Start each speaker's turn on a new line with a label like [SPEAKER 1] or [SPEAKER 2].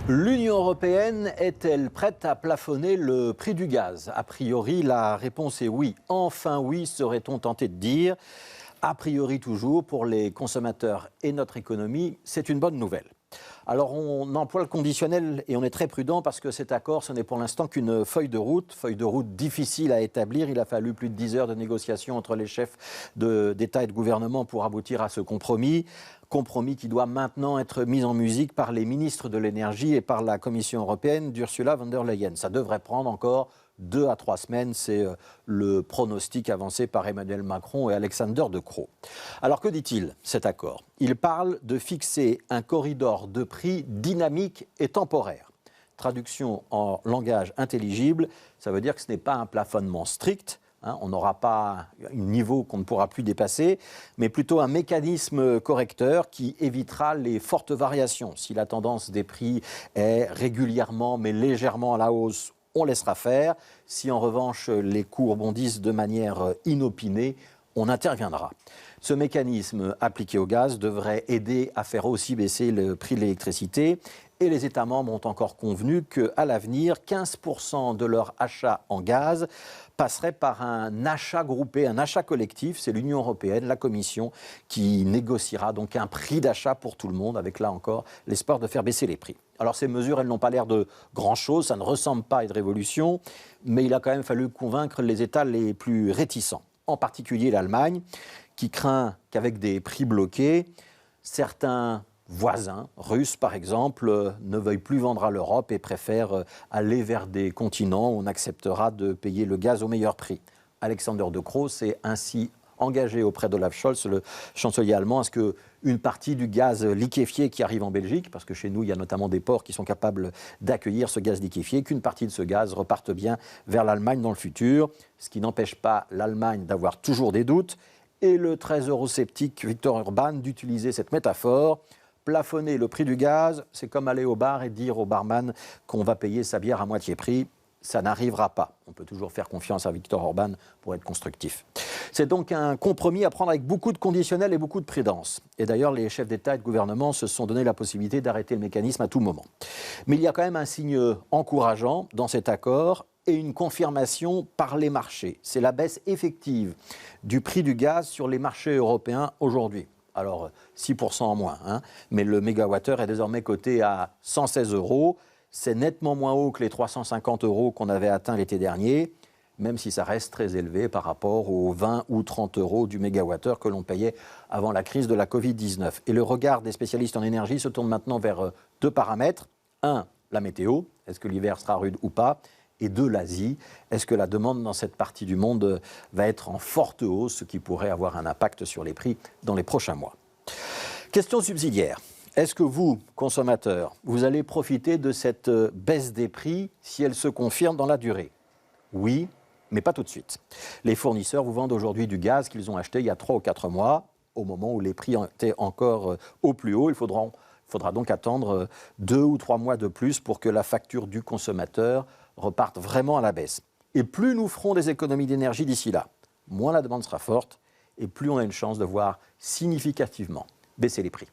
[SPEAKER 1] L'Union européenne est-elle prête à plafonner le prix du gaz? A priori, la réponse est oui. Enfin oui, serait-on tenté de dire. A priori toujours, pour les consommateurs et notre économie, c'est une bonne nouvelle. Alors on emploie le conditionnel et on est très prudent parce que cet accord, ce n'est pour l'instant qu'une feuille de route difficile à établir. Il a fallu plus de 10 heures de négociations entre les chefs d'État et de gouvernement pour aboutir à ce compromis. Compromis qui doit maintenant être mis en musique par les ministres de l'énergie et par la Commission européenne d'Ursula von der Leyen. Ça devrait prendre encore 2 à 3 semaines, c'est le pronostic avancé par Emmanuel Macron et Alexander De Croo. Alors que dit-il, cet accord? Il parle de fixer un corridor de prix dynamique et temporaire. Traduction en langage intelligible, ça veut dire que ce n'est pas un plafonnement strict, on n'aura pas un niveau qu'on ne pourra plus dépasser, mais plutôt un mécanisme correcteur qui évitera les fortes variations. Si la tendance des prix est régulièrement mais légèrement à la hausse, on laissera faire. Si en revanche les coûts rebondissent de manière inopinée, on interviendra. Ce mécanisme appliqué au gaz devrait aider à faire aussi baisser le prix de l'électricité. Et les États membres ont encore convenu qu'à l'avenir, 15% de leur achat en gaz passerait par un achat groupé, un achat collectif. C'est l'Union européenne, la Commission, qui négociera donc un prix d'achat pour tout le monde, avec là encore l'espoir de faire baisser les prix. Alors ces mesures, elles n'ont pas l'air de grand-chose, ça ne ressemble pas à une révolution, mais il a quand même fallu convaincre les États les plus réticents, en particulier l'Allemagne, qui craint qu'avec des prix bloqués, certains voisins, russes par exemple, ne veuillent plus vendre à l'Europe et préfèrent aller vers des continents où on acceptera de payer le gaz au meilleur prix. Alexander De Croo s'est ainsi engagé auprès d'Olaf Scholz, le chancelier allemand, à ce qu'une partie du gaz liquéfié qui arrive en Belgique, parce que chez nous il y a notamment des ports qui sont capables d'accueillir ce gaz liquéfié, qu'une partie de ce gaz reparte bien vers l'Allemagne dans le futur, ce qui n'empêche pas l'Allemagne d'avoir toujours des doutes, et le très eurosceptique Viktor Orban d'utiliser cette métaphore. Plafonner le prix du gaz, c'est comme aller au bar et dire au barman qu'on va payer sa bière à moitié prix. Ça n'arrivera pas. On peut toujours faire confiance à Viktor Orban pour être constructif. C'est donc un compromis à prendre avec beaucoup de conditionnels et beaucoup de prudence. Et d'ailleurs, les chefs d'État et de gouvernement se sont donné la possibilité d'arrêter le mécanisme à tout moment. Mais il y a quand même un signe encourageant dans cet accord et une confirmation par les marchés. C'est la baisse effective du prix du gaz sur les marchés européens aujourd'hui. Alors 6% en moins, mais le mégawattheure est désormais coté à 116 €. C'est nettement moins haut que les 350 € qu'on avait atteints l'été dernier, même si ça reste très élevé par rapport aux 20 ou 30 € du mégawattheure que l'on payait avant la crise de la Covid-19. Et le regard des spécialistes en énergie se tourne maintenant vers 2 paramètres. 1, la météo, est-ce que l'hiver sera rude ou pas? Et 2, l'Asie, est-ce que la demande dans cette partie du monde va être en forte hausse, ce qui pourrait avoir un impact sur les prix dans les prochains mois. Question subsidiaire. Est-ce que vous, consommateurs, vous allez profiter de cette baisse des prix si elle se confirme dans la durée? Oui, mais pas tout de suite. Les fournisseurs vous vendent aujourd'hui du gaz qu'ils ont acheté il y a 3 ou 4 mois, au moment où les prix étaient encore au plus haut. Il faudra donc attendre 2 ou 3 mois de plus pour que la facture du consommateur reparte vraiment à la baisse. Et plus nous ferons des économies d'énergie d'ici là, moins la demande sera forte et plus on a une chance de voir significativement baisser les prix.